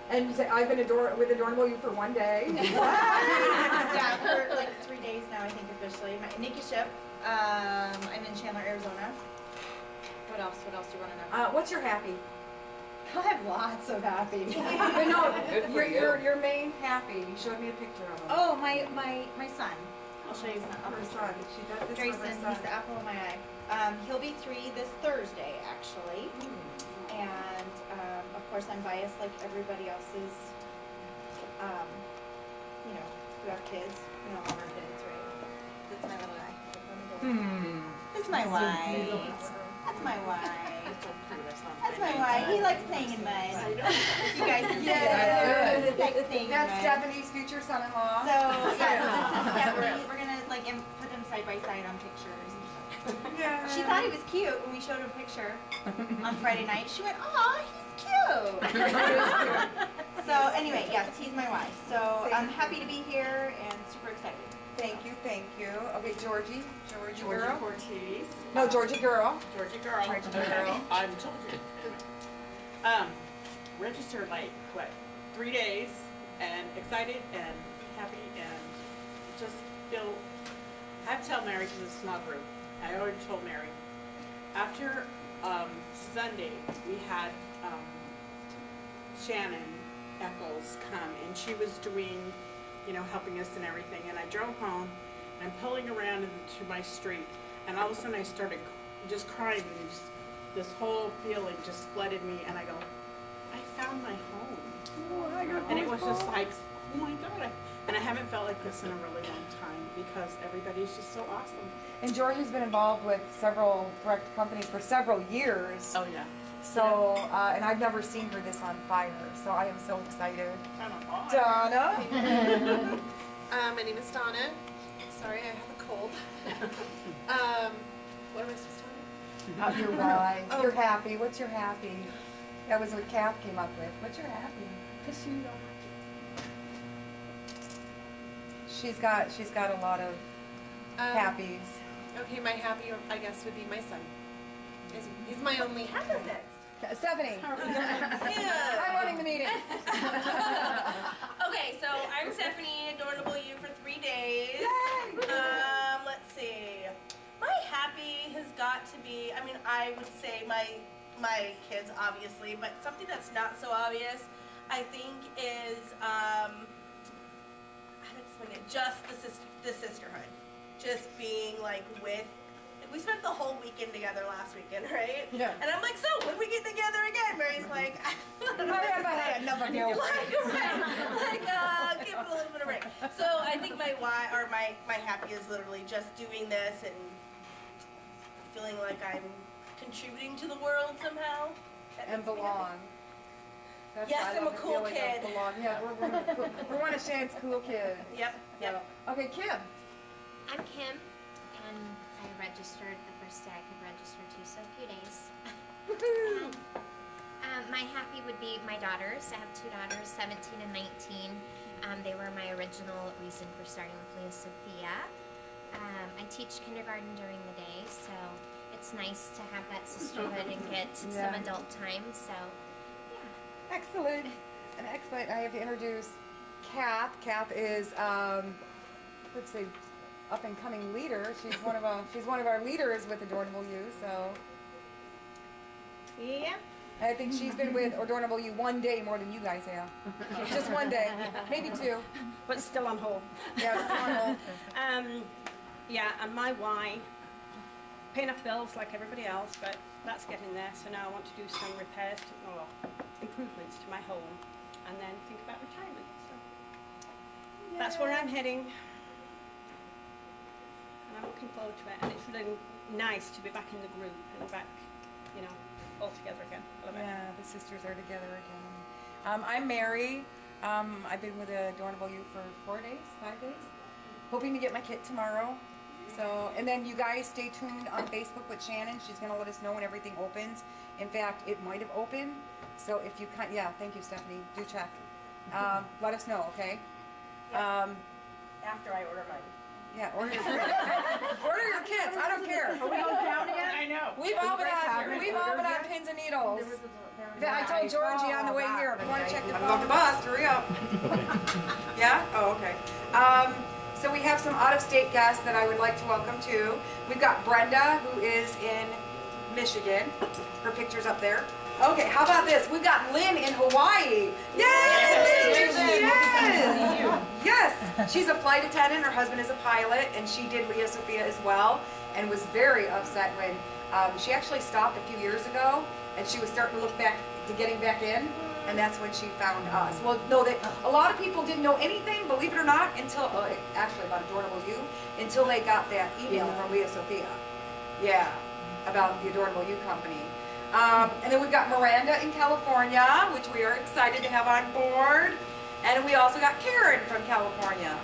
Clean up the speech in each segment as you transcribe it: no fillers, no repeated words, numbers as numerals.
And you say, I've been with Adornable You for one day. Yeah, for like 3 days now, I think officially. Nikki Ship. I'm in Chandler, Arizona. What else? What else do you want to know? What's your happy? I have lots of happy. But no, your main happy. You showed me a picture of him. Oh, my son. I'll show you his son. Her son. She does this Grayson, for her he's son. the apple of my eye. He'll be 3 this Thursday, actually. And of course, I'm biased like everybody else is. You know, who have kids. We all have our kids, right? That's my little guy. That's my wife. That's my wife. That's my wife. He likes playing in mud. You guys can see that. He likes playing in That's mud. Stephanie's future son-in-law. So yeah, so this is Stephanie. We're gonna like put them side by side on pictures. Yeah. She thought he was cute when we showed her a picture on Friday night. She went, "Aw, he's cute." So anyway, yes, he's my wife. So I'm happy to be here and super excited. Thank you, thank you. Okay, Georgie Georgia girl. Ortiz. No, Georgie girl. Georgia girl. Georgia girl. I'm Georgia. Registered like, what, 3 days, and excited and happy and just feel, I have to tell Mary because it's a small group. I already told Mary. After Sunday, we had Shannon Eccles come, and she was doing, you know, helping us and everything. And I drove home, and I'm pulling around into my street, and all of a sudden I started just crying, and just, this whole feeling just flooded me, and I go, I found my home. And it was just like, oh my God. And I haven't felt like this in a really long time because everybody's just so awesome. And Georgie's been involved with several direct companies for several years. Oh yeah. So, and I've never seen her this on fire, so I am so excited. Donna? My name is Donna. Sorry, I have a cold. What am I supposed to tell you? You're right. You're happy. What's your happy? That was what Kath came up with. What's your happy? Because you know. She's got a lot of happies. Okay, my happy, I guess, would be my son. He's my only. Stephanie. Yeah. I'm running the meeting. Okay, so I'm Stephanie, Adornable You for 3 days. Let's see. My happy has got to be, I mean, I would say my kids, obviously, but something that's not so obvious, I think, is, how to explain it, just the sisterhood. Just being, like, we spent the whole weekend together last weekend, right? Yeah. And I'm like, so, when we get together again? Mary's like, I don't know what to say. Never knew. Give it a little bit of break. So I think my why or my happy is literally just doing this and feeling like I'm contributing to the world somehow. That And makes me belong. That's Yes, why I I'm love a the cool feeling of kid. belong. Yeah, we're one of Shannon's cool kids. happy. Yep. Yep. So, okay, Kim. I'm Kim, and I registered the first day I could register too, so a few days. Woohoo! My happy would be my daughters. I have 2 daughters, 17 and 19. They were my original reason for starting with Leah Sophia. I teach kindergarten during the day, so it's nice to have that sisterhood and get some adult time. So, yeah. Excellent. And excellent. I have to introduce Kath. Kath is, let's see, up and coming leader. She's one of our leaders with Adornable You. So Yeah. I think she's been with Adornable You 1 day more than you guys have. Just 1 day, maybe 2. But still on hold. Yeah, it's on hold. Yeah, and my why, paying off bills like everybody else, but that's getting there. So now I want to do some repairs or improvements to my home, and then think about retirement. So that's where I'm heading, and I'm looking forward to it. And it's really nice to be back in the group and back, you know, all together again. I love it. Yeah, the sisters are together again. I'm Mary. I've been with Adornable You for 4 days, 5 days. Hoping to get my kit tomorrow. So, and then you guys stay tuned on Facebook with Shannon. She's going to let us know when everything opens. In fact, it might have opened. So if you can, yeah, thank you, Stephanie. Do check. Let us know, okay? After I order mine. Yeah, order your kits. Order your kits. I don't care. Are we going down again? I know. We've all been evolving on pins and needles. I told Georgie on the way here, if you want to check the phone. I'm about to bust, hurry up. Yeah? Oh, okay. So we have some out-of-state guests that I would like to welcome too. We've got Brenda, who is in Michigan. Her picture's up there. Okay, how about this? We've got Lynn in Hawaii. Yay! There she is! Yes, she's a flight attendant. Her husband is a pilot, and she did Leah Sophia as well, and was very upset when she actually stopped a few years ago, and she was starting to look back to getting back in, and that's when she found us. Well, no, a lot of people didn't know anything, believe it or not, until actually about Adorable You, until they got that email from Leah Sophia. Yeah, about the Adorable You company. And then we've got Miranda in California, which we are excited to have on board. And we also got Karen from California.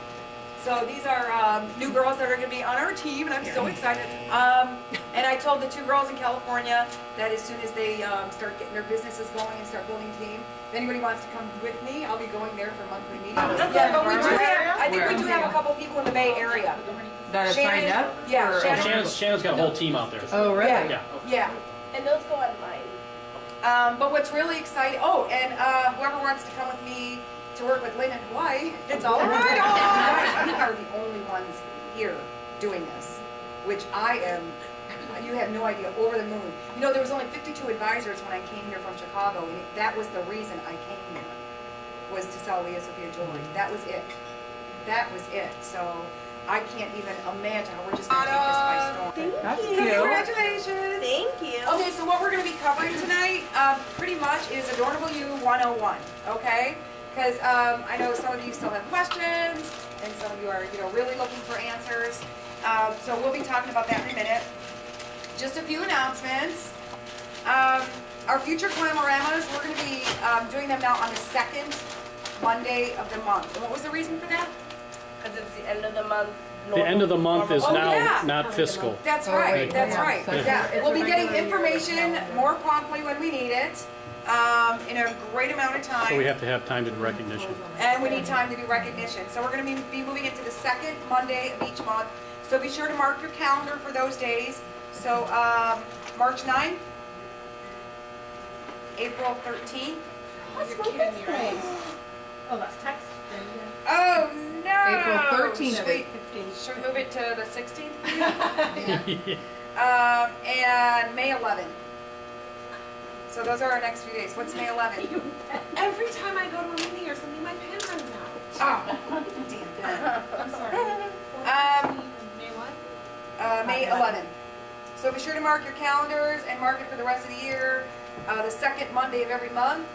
So these are new girls that are going to be on our team, and I'm so excited. And I told the two girls in California that as soon as they start getting their businesses going and start building a team, if anybody wants to come with me, I'll be going there for monthly meetings. Yeah, but we do have, I think we do have a couple people in the Bay Area. That have signed up? Yeah, for- Shannon's got a whole team out there. Oh, really? Yeah. Yeah. Yeah. And those go online. But what's really exciting, and whoever wants to come with me to work with Lynn in Hawaii, it's all right. Guys, we are the only ones here doing this, which I am, you have no idea, over the moon. You know, there was only 52 advisors when I came here from Chicago, and that was the reason I came here, was to sell Leah Sophia jewelry. That was it. That was it. So I can't even imagine how we're just going to take this by storm. That's So cute. congratulations. Thank you. Okay, so what we're going to be covering tonight, pretty much is Adorable You 101, okay? Because I know some of you still have questions, and some of you are, really looking for answers. So we'll be talking about that in a minute. Just a few announcements. Our future Glamoramas, we're going to be doing them now on the second Monday of the month. And what was the reason for that? Because it's the end of the month. The end of the month is Oh, now yeah. not fiscal. That's Oh, right, wait, that's yeah, right. so it's Yeah, a we'll be getting regular year information calendar. more promptly when we need it, in a great amount of time. So we have to have time to do recognition. And we need time to do recognition. So we're going to be moving into the second Monday of each month. So be sure to mark your calendar for those days. So March 9th, April 13th. That's my birthday. Oh, that's text. Oh no! April 13th. Should we move it to the 16th? And May 11th. So those are our next few days. What's May 11th? Every time I go to a meeting or something, my pen runs out. Oh, damn it. I'm sorry. May what? May 11th. So be sure to mark your calendars and mark it for the rest of the year. The second Monday of every month.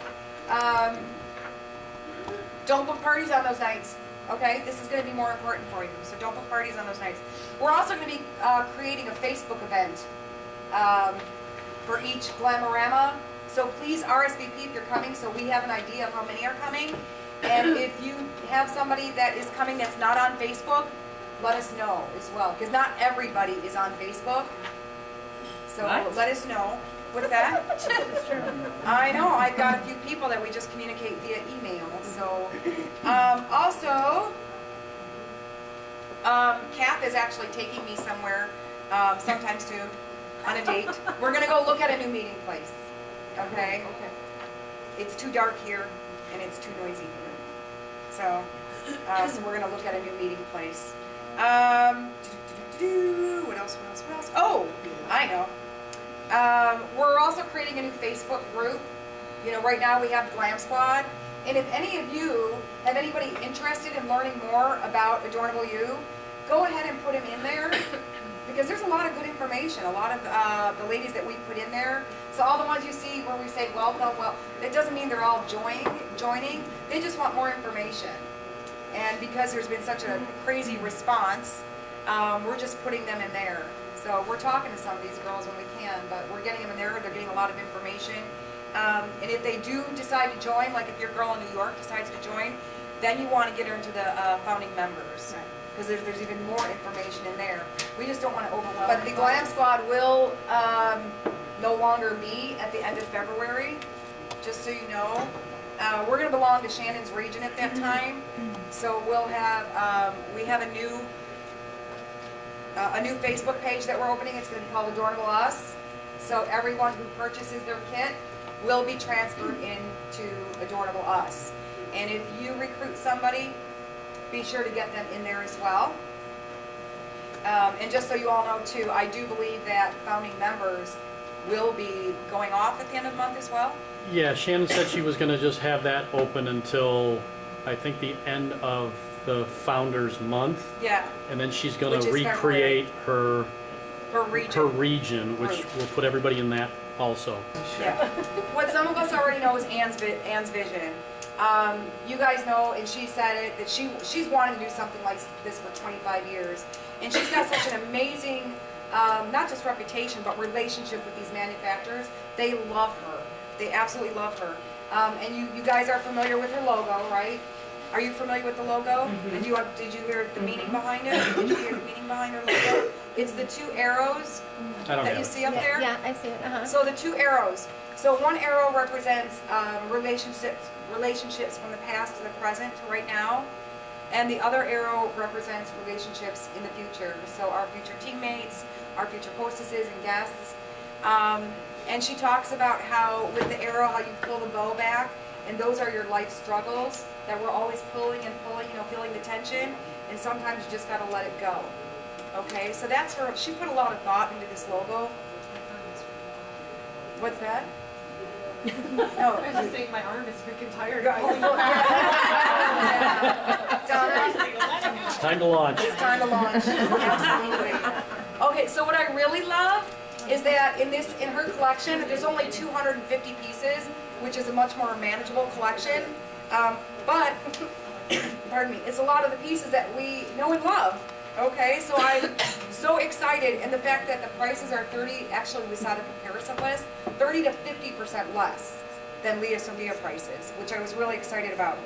Don't book parties on those nights. Okay, this is going to be more important for you. So don't book parties on those nights. We're also going to be creating a Facebook event for each Glamorama. So please RSVP if you're coming, so we have an idea of how many are coming. And if you have somebody that is coming that's not on Facebook, let us know as well, because not everybody is on Facebook. So What? let us know. What's that? I know, I've got a few people that we just communicate via email. So, also, Kath is actually taking me somewhere, sometimes too, on a date. We're gonna go look at a new meeting place, okay? Okay. It's too dark here, and it's too noisy here. So we're gonna look at a new meeting place. What else? Oh, I know. We're also creating a new Facebook group. You know, right now we have Glam Squad. And if any of you have anybody interested in learning more about Adorable You, go ahead and put them in there. Because there's a lot of good information. A lot of the ladies that we put in there. So all the ones you see where we say welcome, well, it doesn't mean they're all joining. They just want more information. And because there's been such a crazy response, we're just putting them in there. So we're talking to some of these girls when we can, but we're getting them in there. They're getting a lot of information. And if they do decide to join, like if your girl in New York decides to join, then you want to get her into the founding members. Because there's even more information in there. We just don't want to overwhelm. But the Glam Squad will no longer be at the end of February, just so you know. We're going to belong to Shannon's region at that time. So we'll have, we have a new Facebook page that we're opening. It's going to be called Adorable Us. So everyone who purchases their kit will be transferred into Adorable Us. And if you recruit somebody, be sure to get them in there as well. And just so you all know too, I do believe that founding members will be going off at the end of the month as well. Yeah, Shannon said she was gonna just have that open until, I think, the end of the Founders Month. Yeah, And then she's gonna Which is recreate her per region. region, which Group. will put everybody in that also. Yeah. What some of us already know is Anne's vision. You guys know, and she said it, that she's wanted to do something like this for 25 years. And she's got such an amazing, not just reputation, but relationship with these manufacturers. They love her. They absolutely love her. And you guys are familiar with her logo, right? Are you familiar with the logo? And did you hear the meaning behind it? Did you hear the meaning behind her logo? It's the two arrows I don't that have you it. see up there. Yeah, I see it. So the two arrows. So one arrow represents relationships from the past to the present to right now. And the other arrow represents relationships in the future. So our future teammates, our future hostesses and guests. And she talks about how with the arrow, how you pull the bow back, and those are your life struggles that we're always pulling and pulling, feeling the tension, and sometimes you just gotta let it go. Okay, so that's her, she put a lot of thought into this logo. What's that? No. I was just saying my arm is freaking tired. Donna, It's time to launch. it's time to launch. Absolutely. Okay, so what I really love is that in her collection, there's only 250 pieces, which is a much more manageable collection. But, pardon me, it's a lot of the pieces that we know and love. Okay, so I'm so excited, and the fact that the prices are actually we saw the comparison list, 30 to 50% less than Leah Sophia prices, which I was really excited about.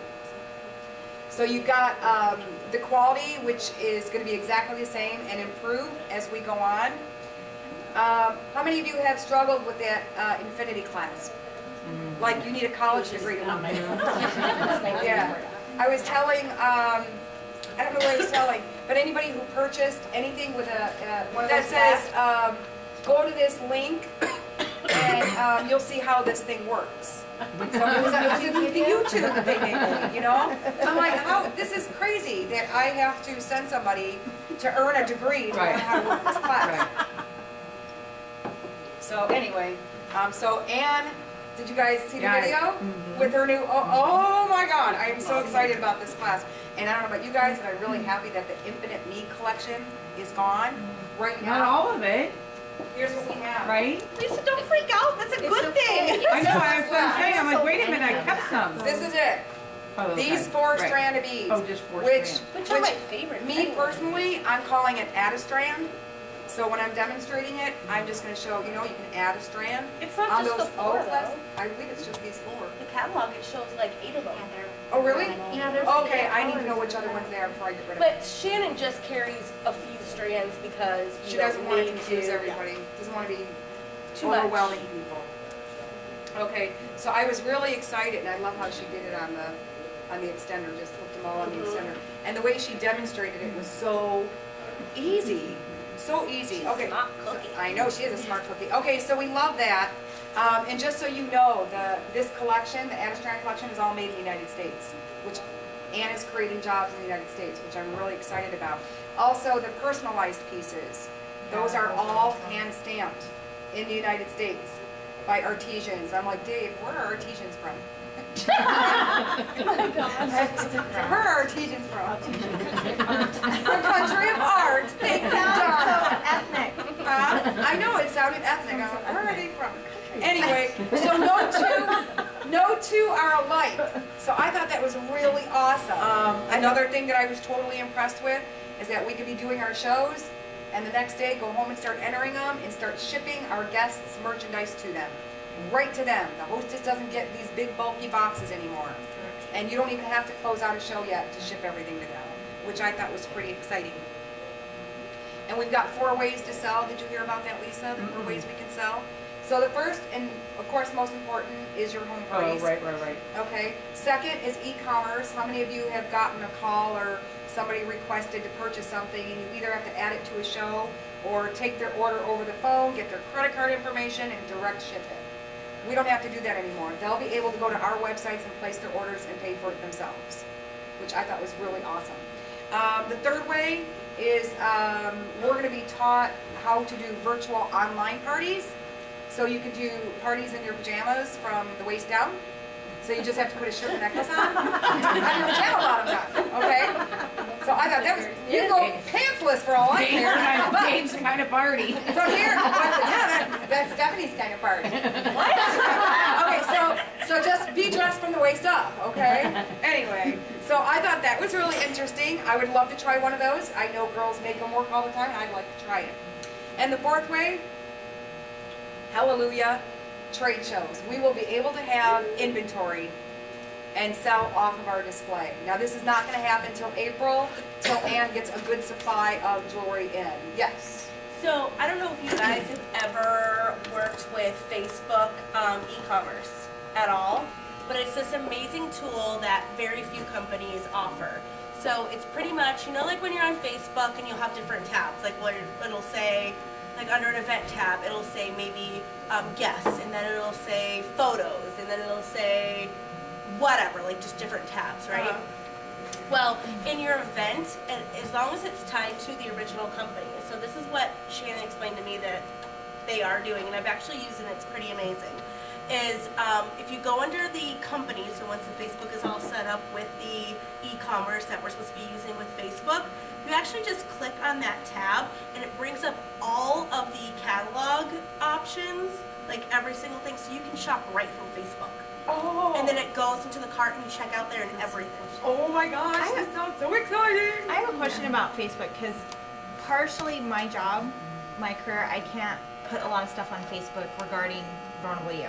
So you've got the quality, which is going to be exactly the same and improve as we go on. How many of you have struggled with that Infinity class? Like you need a college degree to work it. Yeah. I was telling, I don't know what I was telling, but anybody who purchased anything with one of those that says, go to this link and you'll see how this thing works. So it was the YouTube that they gave me, I'm like, this is crazy that I have to send somebody to earn a degree to learn how to work this class. So anyway, so Anne, did you guys see the video with her new? Oh my God! I am so excited about this class, and I don't know about you guys, but I'm really happy that the Infinite Me collection is gone right now. Not all of it, Here's what we have. right? Lisa, don't freak out. That's a good thing. I know, I was gonna say, I'm like, wait a minute, I kept some. This is it. Oh, okay. These four Right. stranded beads. Oh, just four which, strand. Which are my favorites. me personally, I'm calling it add a strand. So when I'm demonstrating it, I'm just going to show, you can add a strand. It's not on just the those four, old though. classes. I believe it's just these four. The catalog, it shows like 8 of them. Oh, really? Yeah, there's. Okay, I need to know which other ones they are before I get rid of them. But Shannon just carries a few strands because She you doesn't don't want to need confuse to- everybody, doesn't want to be Too much. overwhelming people. Okay, so I was really excited, and I love how she did it on the extender, just hooked them all on the extender. And the way she demonstrated it was so easy, so easy. Okay, Smart cookie. I know, she is a smart cookie. Okay, so we love that. And just so you know, this collection, the Anastrand collection, is all made in the United States, which Anne is creating jobs in the United States, which I'm really excited about. Also, the personalized pieces, those are all hand stamped in the United States by artisans. I'm like, Dave, where are artisans from? Where are artisans from? The country of art. Thank you, Donna. Ethnic. I know, it sounded ethnic. I was like, where are they from? Anyway, so no two are alike. So I thought that was really awesome. Another thing that I was totally impressed with is that we could be doing our shows and the next day go home and start entering them and start shipping our guests' merchandise to them. Right to them. The hostess doesn't get these big bulky boxes anymore. And you don't even have to close out a show yet to ship everything to them, which I thought was pretty exciting. And we've got 4 ways to sell. Did you hear about that, Lisa? The 4 ways we can sell? So the first, and of course most important, is your home Oh, price. right. Okay. Second is e-commerce. How many of you have gotten a call or somebody requested to purchase something and you either have to add it to a show or take their order over the phone, get their credit card information, and direct ship it. We don't have to do that anymore. They'll be able to go to our websites and place their orders and pay for it themselves, which I thought was really awesome. The third way is we're going to be taught how to do virtual online parties. So you can do parties in your pajamas from the waist down. So you just have to put a shirt and necklace on and your pajama bottoms on, okay? So I thought that was, you can go pantsless for all I care. But Dave's kind of party. from here, that's Stephanie's kind of party. What? Okay, so just be dressed from the waist up, okay? Anyway, so I thought that was really interesting. I would love to try one of those. I know girls make them work all the time, and I'd like to try it. And the fourth way, hallelujah, trade shows. We will be able to have inventory and sell off of our display. Now this is not going to happen till April, till Ann gets a good supply of jewelry in. Yes. So I don't know if you guys have ever worked with Facebook e-commerce at all, but it's this amazing tool that very few companies offer. So it's pretty much, you know, like when you're on Facebook and you'll have different tabs, like where it'll say, like under an event tab, it'll say maybe guests, and then it'll say photos, and then it'll say whatever, like just different tabs, right? Well, in your event, and as long as it's tied to the original company, so this is what Shannon explained to me that they are doing, and I've actually used it, and it's pretty amazing, is if you go under the company, so once the Facebook is all set up with the e-commerce that we're supposed to be using with Facebook, you actually just click on that tab and it brings up all of the catalog options, like every single thing, so you can shop right from Facebook. Oh. And then it goes into the cart and you check out there and everything. Oh my gosh, that sounds so exciting. I have a question about Facebook because partially my job, my career, I can't put a lot of stuff on Facebook regarding vulnerable you.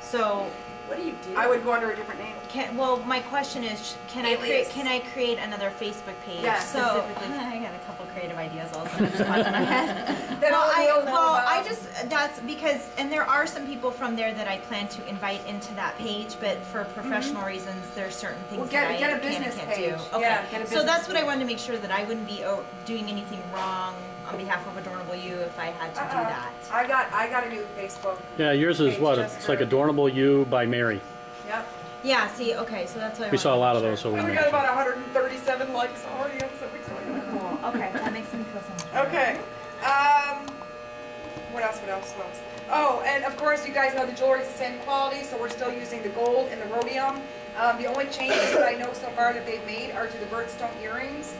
So What do you do? I would go under a different name. well, my question is, can Alias. I create another Facebook page? Yes, So specifically. I got a couple creative ideas also that just popped in my head. That Well, only you'll know about. I just that's because, and there are some people from there that I plan to invite into that page, but for professional reasons, there's certain things Well, that I get a can business and can't page. do. Okay, Yeah, get a so business that's what I page. wanted to make sure that I wouldn't be doing anything wrong on behalf of Adorable You if I had to do that. I got a new Facebook. Yeah, yours is Page what? just It's like for- Adorable You by Mary. Yep. Yeah, see, okay, so that's what I We saw a wanted lot to of make those, so we We made got sure. about 137 likes already. I'm so excited. sure. Cool. Okay, that makes me feel so much better. Okay. What else? Oh, and of course, you guys know the jewelry is the same quality, so we're still using the gold and the rhodium. The only changes that I know so far that they've made are to the birthstone earrings.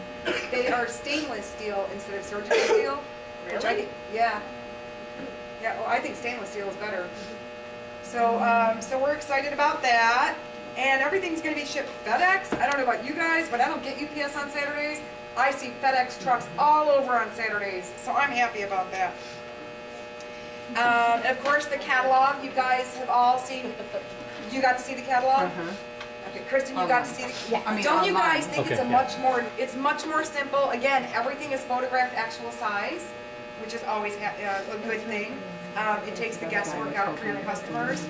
They are stainless steel instead of surgical steel. Which I think, yeah. Yeah, well, I think stainless steel is better. So, so we're excited about that. And everything's gonna be shipped FedEx. I don't know about you guys, but I don't get UPS on Saturdays. I see FedEx trucks all over on Saturdays, so I'm happy about that. And of course, the catalog, you guys have all seen. You got to see the catalog? Okay, Kristen, you got to see the. I mean, Don't you online. guys think Okay, it's a yeah. it's much more simple? Again, everything is photographed actual size, which is always a good thing. It takes the guesswork out for your customers.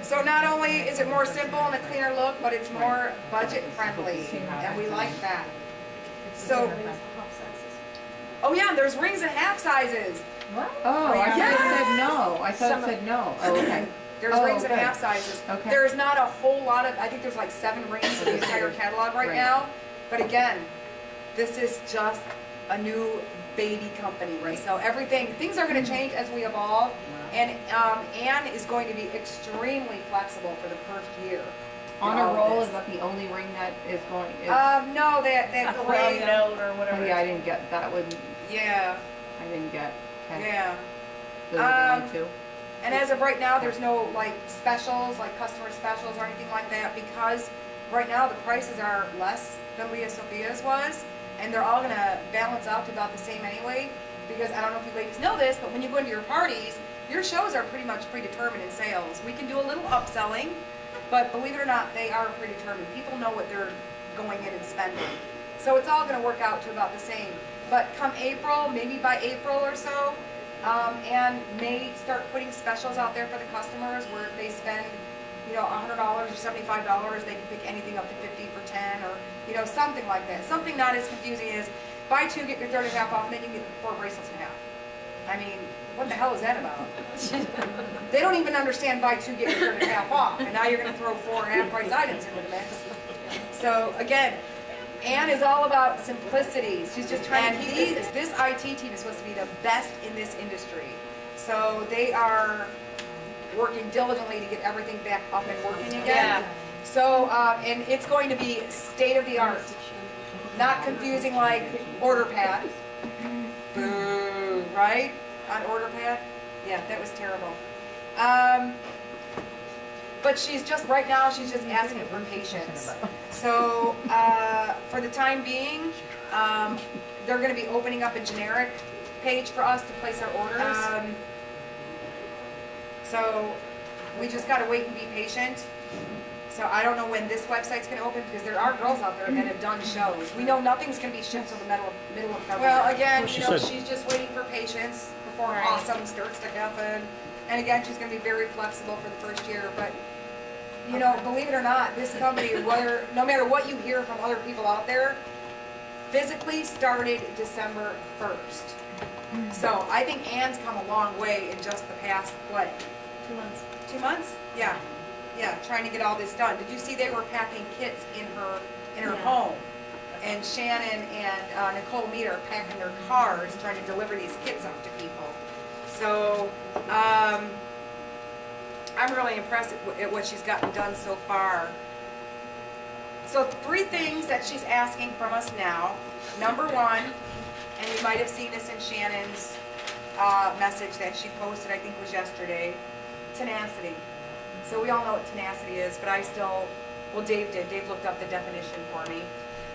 So not only is it more simple and a cleaner look, but it's more budget friendly, and we like that. So, oh yeah, there's rings in half sizes. Oh, I thought Yes! it said no. I thought it said no. Oh, okay. There's Oh, rings in okay. half sizes. Okay. There's not a whole lot of, I think there's like 7 rings in the entire catalog right Right. now. But again, this is just a new baby company. Right. So things are gonna change as we evolve. And Anne is going to be extremely flexible for the first year. On in a all of roll, this. is that the only ring that is going? Is, No, that gray, note or oh whatever. yeah, I didn't get that one. yeah, I didn't get. Okay. yeah. Those are the only Um, two. And as of right now, there's no like specials, like customer specials or anything like that, because right now the prices are less than Leah Sophia's was, and they're all gonna balance out to about the same anyway, because I don't know if you ladies know this, but when you go into your parties, your shows are pretty much predetermined in sales. We can do a little upselling, but believe it or not, they are predetermined. People know what they're going in and spending. So it's all gonna work out to about the same. But come April, maybe by April or so, and may start putting specials out there for the customers where if they spend, $100 or $75, they can pick anything up to 50 for 10 or, something like that. Something not as confusing as buy two, get your third and a half off, and then you can get 4 bracelets and a half. I mean, what the hell is that about? They don't even understand buy two, get your third and a half off, and now you're gonna throw 4 half price items into the mix. So again, Anne is all about simplicity. She's just trying to keep this IT team is supposed to be the best in this industry. So they are working diligently to get everything back up and working again. Yeah. So, and it's going to be state of the art. Not confusing like order pad. Boo, right? On order pad? Yeah, that was terrible. But she's just, right now, she's just asking for patience. So, for the time being, they're gonna be opening up a generic page for us to place our orders. So, we just gotta wait and be patient. So I don't know when this website's gonna open, because there are girls out there that have done shows. We know nothing's gonna be shipped till the middle of February. Well, again, Well, she you know, said- she's just waiting for patience before Right. awesome starts to happen. And again, she's gonna be very flexible for the first year, but, you know, believe it or not, this company, whether, no matter what you hear from other people out there, physically started December 1st. So I think Anne's come a long way in just the past, what? 2 months. 2 months? Yeah, yeah, trying to get all this done. Did you see they were packing kits in her Yeah. home? And Shannon and Nicole Mead are packing their cars, trying to deliver these kits out to people. So, I'm really impressed at what she's gotten done so far. So 3 things that she's asking from us now. Number 1, and you might have seen this in Shannon's message that she posted, I think it was yesterday, tenacity. So we all know what tenacity is, but I still, well, Dave did. Dave looked up the definition for me.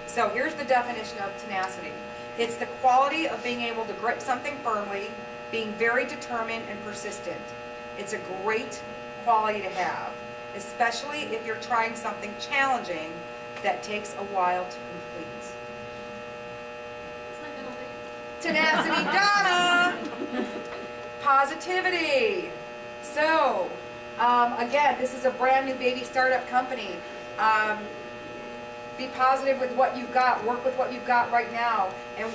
So here's the definition of tenacity. It's the quality of being able to grip something firmly, being very determined and persistent. It's a great quality to have, especially if you're trying something challenging that takes a while to complete. Tenacity, Donna! Positivity. So, again, this is a brand new baby startup company. Be positive with what you've got, work with what you've got right now. And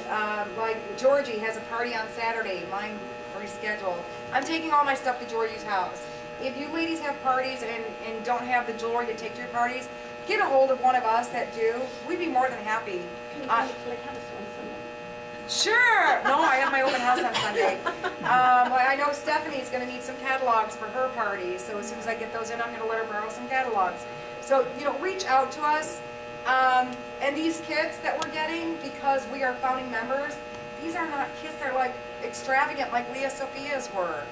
like Georgie has a party on Saturday, mine rescheduled. I'm taking all my stuff to Georgie's house. If you ladies have parties and don't have the jewelry to take to your parties, get a hold of one of us that do. We'd be more than happy. Sure. No, I have my open house on Sunday. I know Stephanie's going to need some catalogs for her party. So as soon as I get those in, I'm going to let her borrow some catalogs. So, you know, reach out to us. And these kits that we're getting, because we are founding members, these are not kits that are like extravagant like Leah Sophia's were.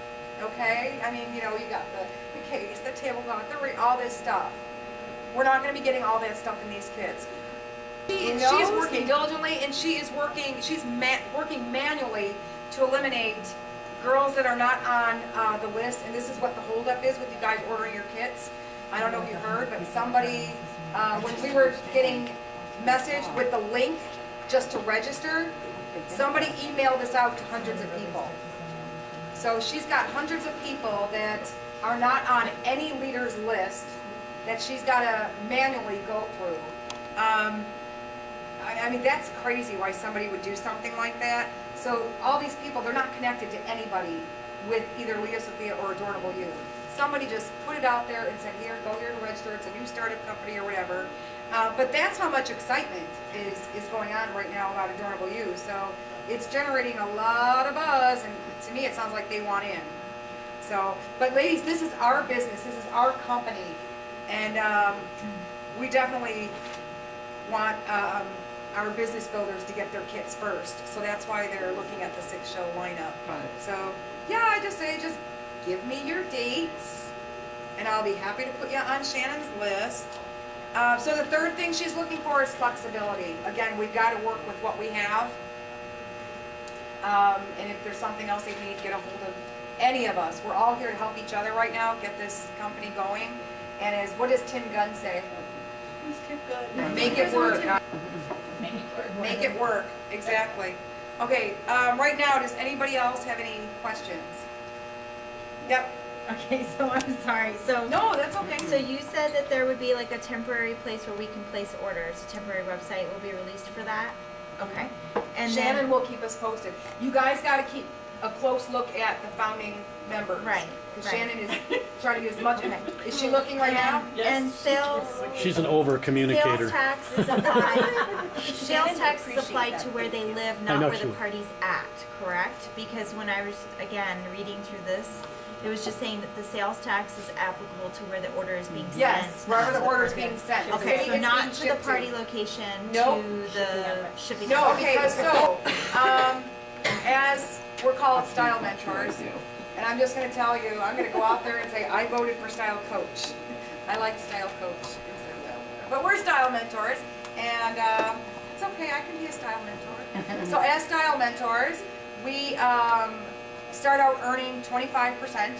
Okay? I mean, you know, you got the case, the tablecloth, all this stuff. We're not going to be getting all that stuff in these kits. She's working diligently, and she's working manually to eliminate girls that are not on the list. And this is what the holdup is with you guys ordering your kits. I don't know if you heard, but somebody, when we were getting messaged with the link just to register, somebody emailed us out to hundreds of people. So she's got hundreds of people that are not on any leader's list that she's got to manually go through. I mean, that's crazy why somebody would do something like that. So all these people, they're not connected to anybody with either Leah Sophia or Adornable You. Somebody just put it out there and said, here, go here to register. It's a new startup company or whatever. But that's how much excitement is going on right now about Adornable You. So it's generating a lot of buzz, and to me it sounds like they want in. So, but ladies, this is our business. This is our company. And we definitely want our business builders to get their kits first. So that's why they're looking at the 6-show lineup. Right. So, yeah, I just say, just give me your dates, and I'll be happy to put you on Shannon's list. So the third thing she's looking for is flexibility. Again, we've got to work with what we have. And if there's something else they need, get a hold of any of us. We're all here to help each other right now, get this company going. And what does Tim Gunn say? Make it work. Make it work, exactly. Okay, right now, does anybody else have any questions? Yep. Okay, so I'm sorry. So No, that's okay. So you said that there would be like a temporary place where we can place orders. A temporary website will be released for that. Okay. And Shannon then, will keep us posted. You guys gotta keep a close look at the founding members. Right, 'Cause right. Shannon is trying to get as much, is she looking right now? and sales, She's an over communicator. sales tax is applied, sales tax is applied to where they live, I not know where she the would. party's at, correct? Because when I was, again, reading through this, it was just saying that the sales tax is applicable to where the order is being sent. Yes, not wherever to the order's party. being sent. The Okay, city so it's not being to the shipped party location, Nope. to the shipping. No, address. okay, so, as we're called Style Mentors, and I'm just gonna tell you, I'm gonna go out there and say, I voted for Style Coach. I like Style Coach instead of Style Mentor. But we're Style Mentors, and it's okay, I can be a Style Mentor. So as Style Mentors, we start out earning 25%.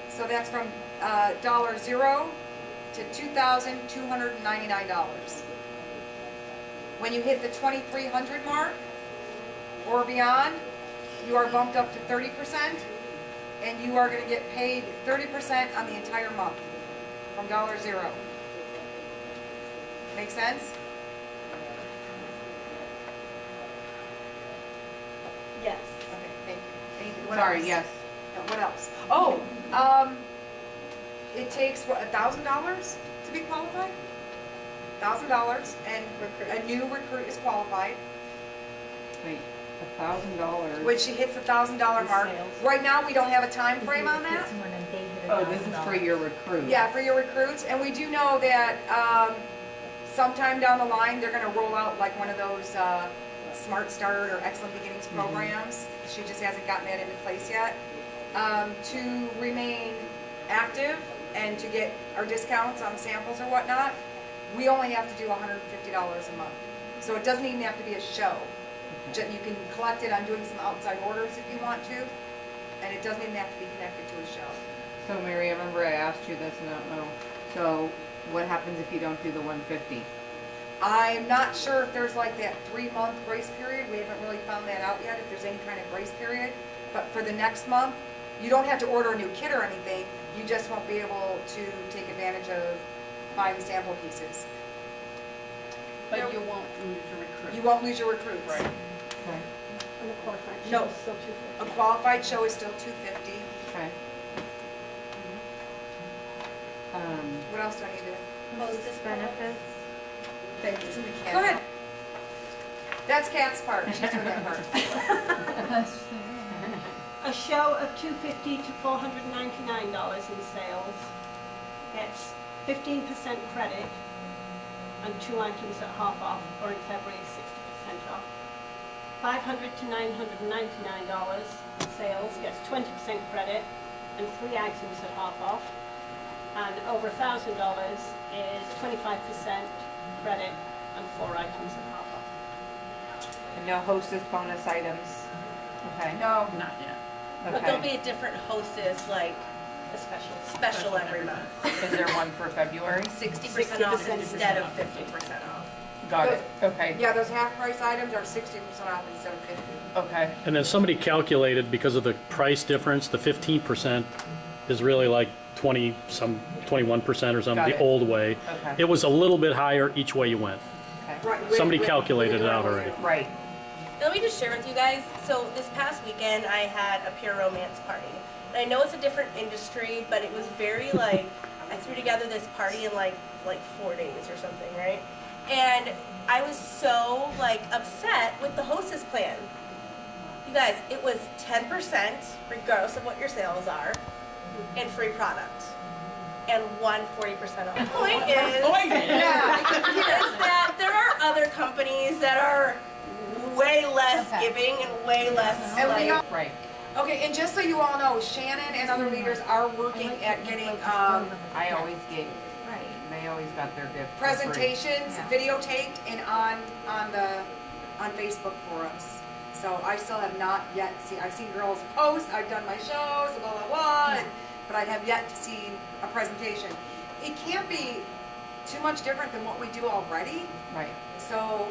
So that's from $0 to $2,299. When you hit the 2,300 mark or beyond, you are bumped up to 30%, and you are going to get paid 30% on the entire month from $0. Make sense? Yes. Okay, thank you. Anything- what Sorry, else? yes. What else? Oh, it takes what, $1,000 to be qualified? $1,000, and a new recruit is qualified Wait, $1,000. when she hits the $1,000 mark. Right now, we don't have a time frame on that. Someone and they hit Oh, this is for $1,000. your recruit. Yeah, for your recruits, and we do know that sometime down the line, they're gonna roll out like one of those Smart Start or Excellent Beginnings programs. She just hasn't gotten that into place yet. To remain active and to get our discounts on samples or whatnot, we only have to do $150 a month. So it doesn't even have to be a show. You can collect it on doing some outside orders if you want to, and it doesn't even have to be connected to a show. So Mary, I remember I asked you this and I don't know. So what happens if you don't do the 150? I'm not sure if there's like that 3-month grace period. We haven't really found that out yet, if there's any kind of grace period. But for the next month, you don't have to order a new kit or anything. You just won't be able to take advantage of buying sample pieces. But you won't lose your recruit. You won't lose your recruits. Right. Okay. And the qualified No. show is still 250. A qualified show is still $250. Okay. What else do I need to? Hostess benefits. Thank you. Go ahead. That's Kat's part. She's doing that part. A show of $250 to $499 in sales gets 15% credit and 2 items at half off, or in February 60% off. $500 to $999 in sales gets 20% credit and 3 items at half off. And over $1,000 is 25% credit and 4 items at half off. And no hostess bonus items. Okay. No. Not yet. But there'll be a different hostess, like, A special every month. Is there one for February? 60% off instead of 50% off. Got it. Okay. Yeah, those half price items are 60% off instead of 50. Okay. And then somebody calculated, because of the price difference, the 15% is really like 21% or something, Got the it. old way. Okay. It was a little bit higher each way you went. Okay. Right. Somebody with- calculated with it out the already. Right. Let me just share with you guys. So this past weekend, I had a pure romance party. And I know it's a different industry, but it was very like, I threw together this party in like 4 days or something, right? And I was so like upset with the hostess plan. You guys, it was 10% regardless of what your sales are, and free product, and 40% off. Point is that there are other companies that are way less giving and way less And we like. all- Right. Okay, and just so you all know, Shannon and other leaders are working at getting I always gave. Right. They always got their gift. for free. presentations videotaped and on Facebook for us. So I still have not yet seen. I've seen girls post. I've done my shows, blah blah blah, but I have yet to see a presentation. It can't be too much different than what we do already. Right. So,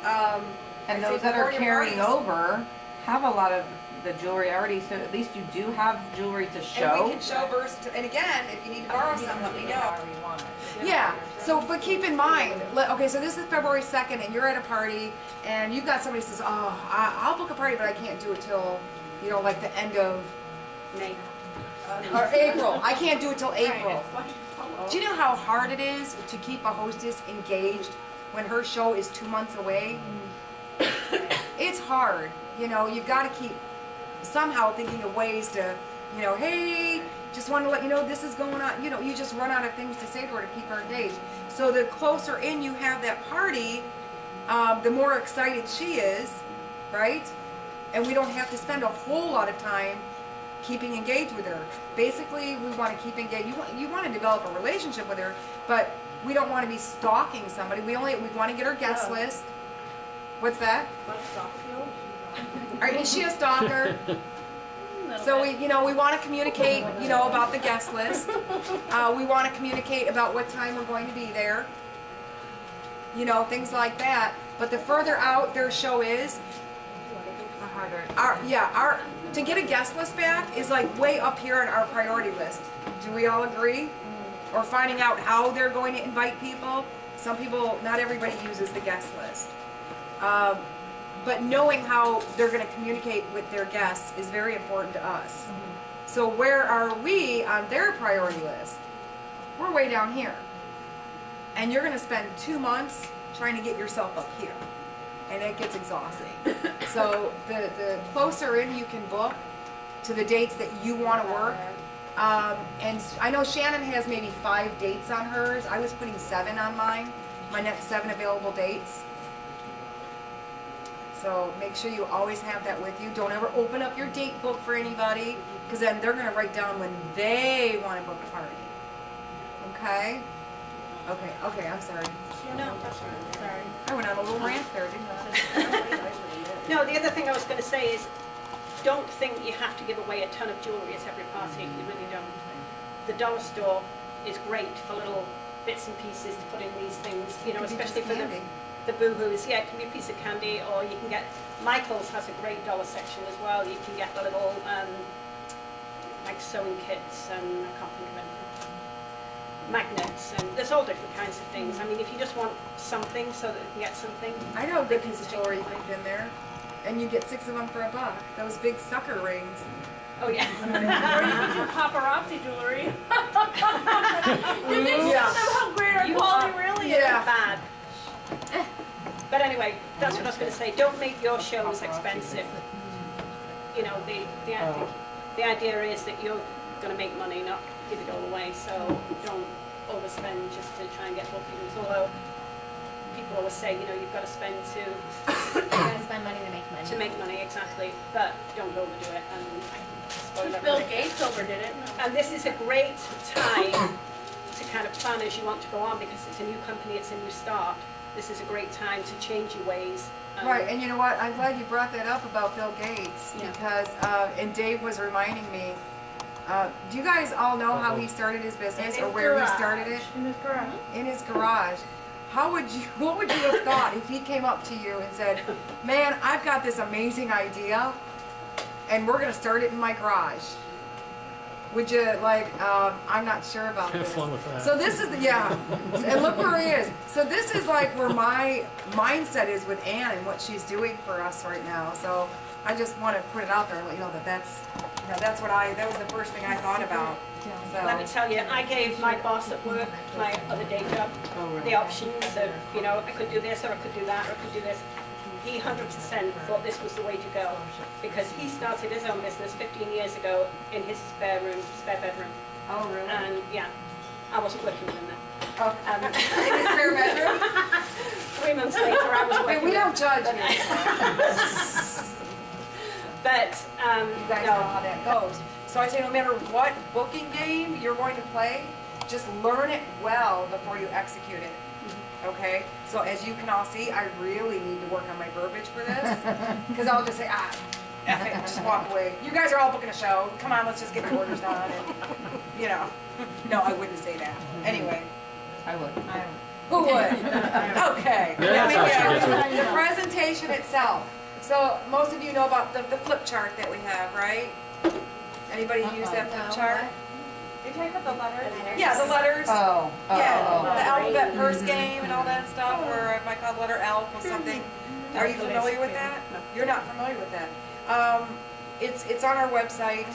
And I'd say those that are before your carrying parties- over have a lot of the jewelry already, so at least you do have jewelry to And show. we can show and again, if you need to borrow some, let me know. However you want it. Yeah, so, but keep in mind, okay, so this is February 2nd and you're at a party and you've got somebody who says, oh, I'll book a party, but I can't do it till, you know, like the end of, May. or April. I can't do it till April. Do you know how hard it is to keep a hostess engaged when her show is 2 months away? It's hard, you know, you've got to keep somehow thinking of ways to, you know, hey, just want to let you know this is going on. You know, you just run out of things to say to her to keep her engaged. So the closer in you have that party, the more excited she is, right? And we don't have to spend a whole lot of time keeping engaged with her. Basically, we want to keep engaged. You want to develop a relationship with her, but we don't want to be stalking somebody. We want to get her guest list. What's that? Is she a stalker? So we want to communicate, about the guest list. We want to communicate about what time we're going to be there. Things like that. But the further out their show is, The harder. to get a guest list back is like way up here on our priority list. Do we all agree? Or finding out how they're going to invite people. Some people, not everybody uses the guest list. But knowing how they're going to communicate with their guests is very important to us. So where are we on their priority list? We're way down here. And you're going to spend 2 months trying to get yourself up here. And it gets exhausting. So the closer in you can book to the dates that you want to work. And I know Shannon has maybe 5 dates on hers. I was putting 7 on mine, my next 7 available dates. So make sure you always have that with you. Don't ever open up your date book for anybody, because then they're going to write down when they want to book a party. Okay? Okay, I'm sorry. No, that's right. Sorry. I went on a little rant there, didn't I? No, the other thing I was going to say is, don't think you have to give away a ton of jewellery at every party. You really don't. The dollar store is great for little bits and pieces to put in these things, especially for the boohoo's. Yeah, it can be a piece of candy, or you can get, Michael's has a great dollar section as well. You can get the little, like sewing kits and I can't think of anything. Magnets, and there's all different kinds of things. I mean, if you just want something so that you can get something. I know a good piece of jewelry you put in there, and you get 6 of them for $1. Those big sucker rings. Oh, yeah. Or you can do paparazzi jewelry. You can show them how great our quality really is. Yeah. Bad. But anyway, that's what I was going to say. Don't make your shows expensive. The idea is that you're going to make money, not give it all away. So don't overspend just to try and get bookings. Although people always say, you've got to spend You gotta spend money to make money. to make money, exactly. But don't overdo it. And spoil Bill everything. Gates overdid it. And this is a great time to kind of plan as you want to go on, because it's a new company, it's a new start. This is a great time to change your ways. Right, and you know what? I'm glad you brought that up about Bill Gates, Yeah. because, and Dave was reminding me, do you guys all know how he started his business, or where he started it? In his garage. In his garage. What would you have thought if he came up to you and said, man, I've got this amazing idea, and we're gonna start it in my garage? Would you I'm not sure about Have this. fun with that. So this is and look where he is. So this is like where my mindset is with Ann and what she's doing for us right now. So I just want to put it out there and let you know that that was the first thing I thought about. So. Let me tell you, I gave my boss at work, my other day job, the options of, I could do this, or I could do that, or I could do this. He 100% thought this was the way to go, because he started his own business 15 years ago in his spare bedroom. Oh, really? And yeah, I wasn't working with him then. Oh, in his spare bedroom? 3 months later, I was working. Hey, we don't judge but, you. But You guys know how that goes. So I say no matter what booking game you're going to play, just learn it well before you execute it. Okay? So as you can all see, I really need to work on my verbiage for this. Because I'll just say, F it, just walk away. You guys are all booking a show. Come on, let's just get the orders done. And, No, I wouldn't say that. Anyway. I would. Who would? Okay. Yeah, that's The what she would. presentation itself. So most of you know about the flip chart that we have, right? Anybody use that flip chart? You're talking about the letters? Yeah, the letters. Oh, Yeah, the alphabet purse game and all that stuff, where if I call the letter L equals something. Are you familiar with that? You're not familiar with that. It's on our website,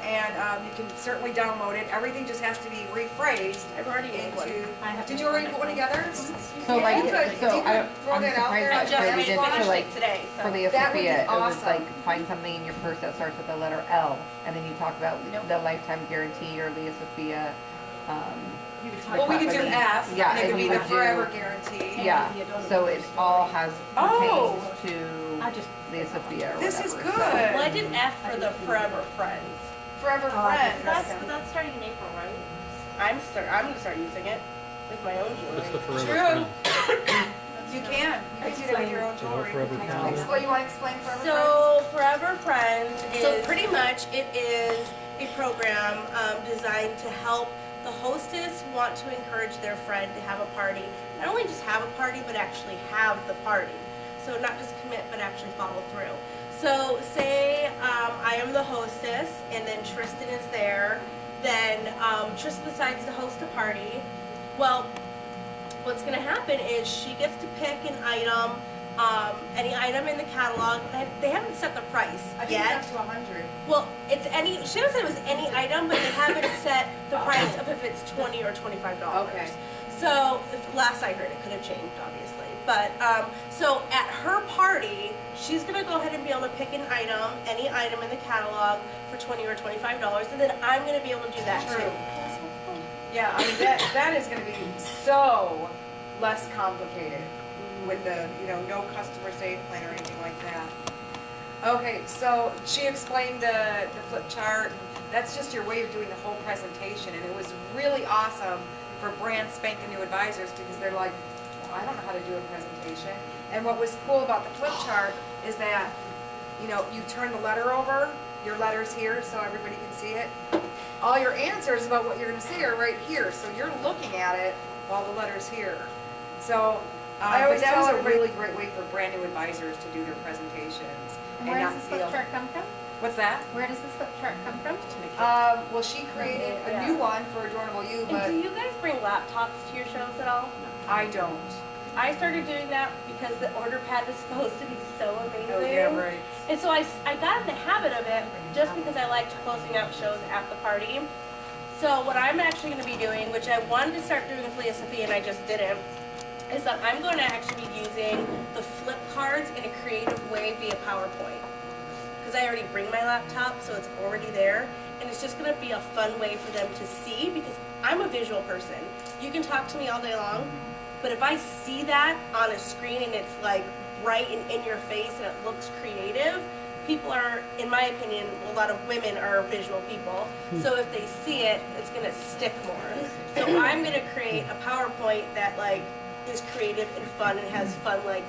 and you can certainly download it. Everything just has to be rephrased I've already made one. into. Did you already put one together? So like, You could- so you could throw I'm that out surprised there. that I just Brady did it, finished so like, today, so. for Leah That would be Sophia, it was awesome. like, find something in your purse that starts with the letter L, and then you talk about the lifetime guarantee or Leah Sophia, Well, we could do F. Yeah, and it and could be you the would do- forever guarantee. yeah, so it all has Oh. pertains I to just, Leah Sophia or This is whatever, good. so. Well, I did F for the Forever Friends. Forever Oh, I friends. think That's starting in April, right? I'm gonna start using it with my own jewelry. What's the forever True. friend? You can do that with your own jewelry. Forever friends. Explain. You want to explain forever friends? So Forever Friends is So pretty much it is a program designed to help the hostess want to encourage their friend to have a party. Not only just have a party, but actually have the party. So not just commit, but actually follow through. So say I am the hostess, and then Tristan is there. Then Tristan decides to host a party. Well, what's going to happen is she gets to pick an item, any item in the catalog. They haven't set the price I think yet. it's up to 100. Well, it's any. She doesn't say it was any item, but they haven't set the price of if it's $20 or $25. Okay. So last I heard, it could have changed, obviously. But so at her party, she's gonna go ahead and be able to pick an item, any item in the catalog for $20 or $25, and then I'm gonna be able to do that True. too. Yeah, I mean that is going to be so less complicated with the no customer save plan or anything like that. Okay, so she explained the flip chart. That's just your way of doing the whole presentation, and it was really awesome for brand spanking new advisors because they're like, well, I don't know how to do a presentation. And what was cool about the flip chart is that you turn the letter over, your letter's here so everybody can see it. All your answers about what you're going to say are right here, so you're looking at it while the letter's here. So I always that tell was a everybody- really great way for brand new advisors to do their presentations and Where not does this feel. flip chart come from? What's that? Where does this flip chart come from? Well, she created a new one for Adornable You, And but do you guys bring laptops to your shows at all? I don't. I started doing that because the order pad was supposed to be so amazing. Oh, yeah, right. And so I got in the habit of it just because I liked closing out shows at the party. So what I'm actually going to be doing, which I wanted to start doing with Leah Sophia and I just didn't, is that I'm going to actually be using the flip cards in a creative way via PowerPoint. Because I already bring my laptop, so it's already there. And it's just going to be a fun way for them to see because I'm a visual person. You can talk to me all day long, but if I see that on a screen and it's like bright and in your face and it looks creative, people are, in my opinion, a lot of women are visual people. So if they see it, it's gonna stick more. So I'm gonna create a PowerPoint that like is creative and fun and has fun like,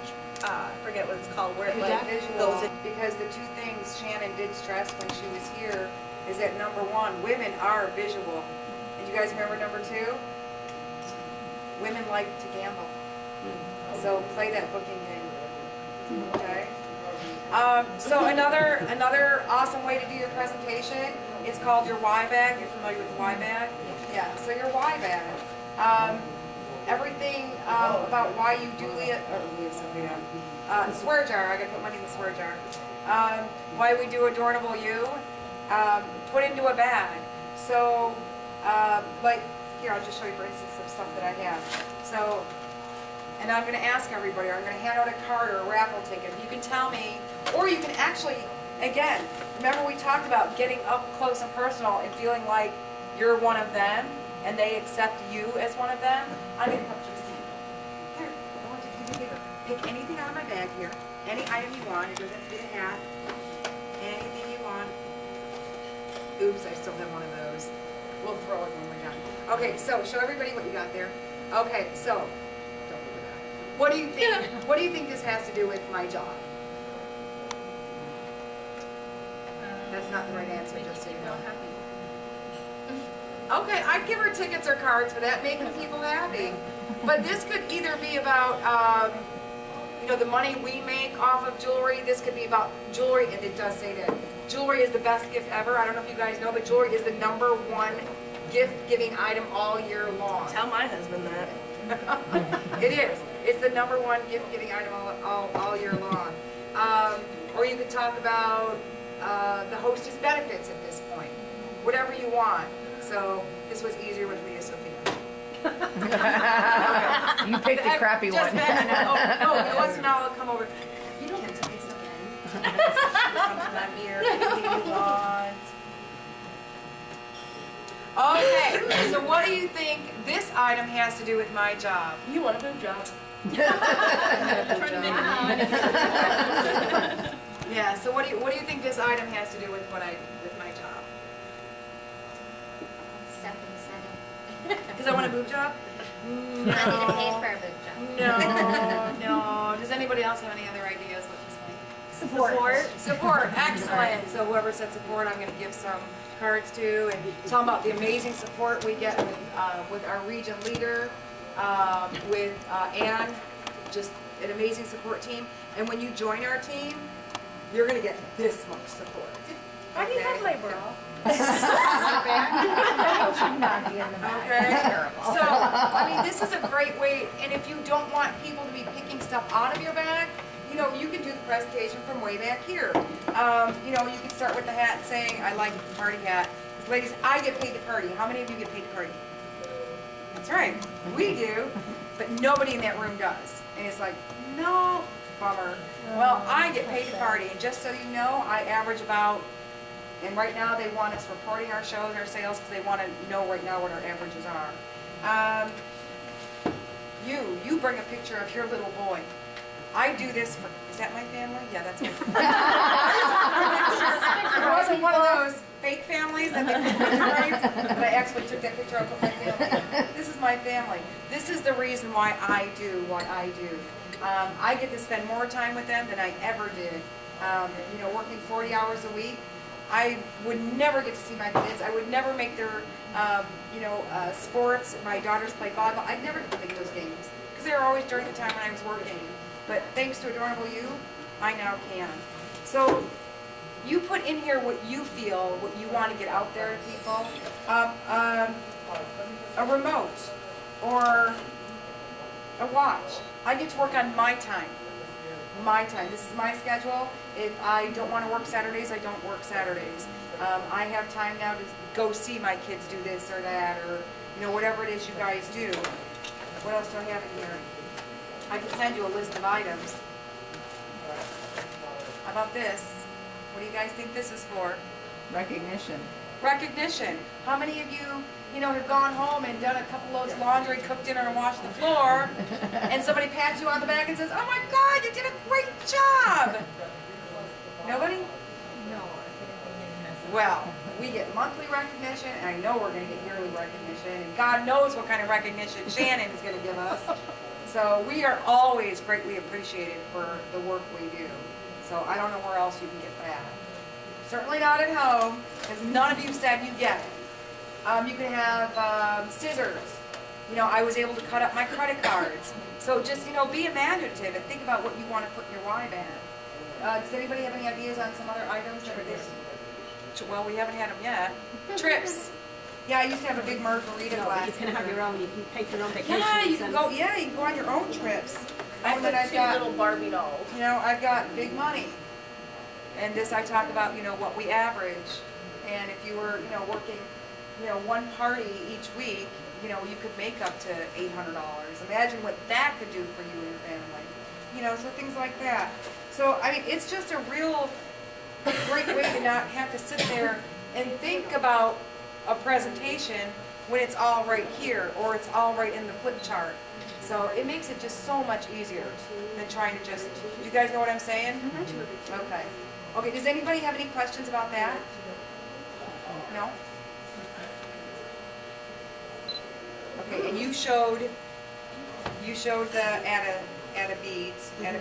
I forget what it's called, where it like Visual, goes in. because the two things Shannon did stress when she was here is that number one, women are visual. And you guys remember number two? Women like to gamble. So play that booking game. Okay? So another awesome way to do your presentation, it's called your why bag. You're familiar with the why bag? Yeah, so your why bag. Everything about why you do Leah Sophia. Swear jar, I gotta put money in the swear jar. Why we do Adornable You, put into a bag. So, like, here, I'll just show you for instance some stuff that I have. So, and I'm gonna ask everybody, or I'm gonna hand out a card or a raffle ticket. You can tell me, or you can actually, again, remember we talked about getting up close and personal and feeling like you're one of them and they accept you as one of them. I'm gonna come to Christine. Here, I want you to do me a favor. Pick anything out of my bag here, any item you want. It doesn't have to be a hat. Anything you want. Oops, I still have one of those. We'll throw it when we're done. Okay, so show everybody what you got there. Okay, so don't do that. What do you think? What do you think this has to do with my job? That's not the right answer, just so you know. Okay, I'd give her tickets or cards for that, making people happy. But this could either be about you know, the money we make off of jewelry, this could be about jewelry, and it does say that. Jewelry is the best gift ever. I don't know if you guys know, but jewelry is the #1 gift-giving item all year long. Tell my husband that. It is. It's the #1 gift-giving item all year long. Or you could talk about the hostess benefits at this point. Whatever you want. So this was easier with Leah Sophia. You picked the crappy Just one. oh, once now I'll come over. You don't have to do something. Something on here, anything you want. Okay, so what do you think this item has to do with my job? You want a boob job? Yeah, so what do you think this item has to do with my job? Stephanie said it. Because I want a boob job? I need to pay for a boob job. No. Does anybody else have any other ideas what this Support. Support, excellent. So whoever said support, I'm gonna give some cards to and tell them about the amazing support we get with our region leader, with Ann, just an amazing support team. And when you join our team, you're gonna get this much support. Why do you have my bra? Okay, so, I mean, this is a great way, and if you don't want people to be picking stuff out of your bag, you know, you can do the presentation from way back here. You know, you can start with the hat saying, I like the party hat. 'Cause ladies, I get paid to party. How many of you get paid to party? That's right, we do, but nobody in that room does. And it's like, no, bummer. Well, I get paid to party, and just so you know, I average about, and right now they want us reporting our shows, our sales, because they want to know right now what our averages are. You bring a picture of your little boy. I do this for, is that my family? Yeah, that's my family. It wasn't one of those fake families that they put picture frames, but I actually took that picture, I put my family. This is my family. This is the reason why I do what I do. I get to spend more time with them than I ever did. You know, working 40 hours a week. I would never get to see my kids. I would never make their, you know, sports. My daughters play volleyball. I'd never get to make those games because they were always during the time when I was working. But thanks to Adorable You, I now can. So you put in here what you feel, what you want to get out there to people. A remote or a watch. I get to work on my time. My time. This is my schedule. If I don't want to work Saturdays, I don't work Saturdays. I have time now to go see my kids do this or that, or you know, whatever it is you guys do. What else do I have in here? I can send you a list of items. How about this? What do you guys think this is for? Recognition. Recognition. How many of you, you know, have gone home and done a couple loads of laundry, cooked dinner, and washed the floor, and somebody pats you on the back and says, "Oh my God, you did a great job." Nobody? No. Well, we get monthly recognition, and I know we're going to get yearly recognition, and God knows what kind of recognition Shannon is going to give us. So we are always greatly appreciated for the work we do. So I don't know where else you can get that. Certainly not at home, because none of you said you get it. You can have scissors. You know, I was able to cut up my credit cards. So just, you know, be imaginative and think about what you want to put in your Y bag. Does anybody have any ideas on some other items that are there? Well, we haven't had them yet. Trips. Yeah, I used to have a big margarita No, glass. but you can have your own, you can pay for your own vacations. Yeah, you can and- go. Yeah, you can go on your own trips. I And then put I've two got, little Barbie dolls. you know, I've got big money, and this I talk about, you know, what we average, and if you were, you know, working, you know, one party each week, you know, you could make up to $800. Imagine what that could do for you and your family, you know, so things like that. So I mean, it's just a real great way to not have to sit there and think about a presentation when it's all right here or it's all right in the flip chart. So it makes it just so much easier than trying to just, you guys know what I'm saying? Okay. Okay, does anybody have any questions about that? No? Okay, and you showed the Atta beads, Atta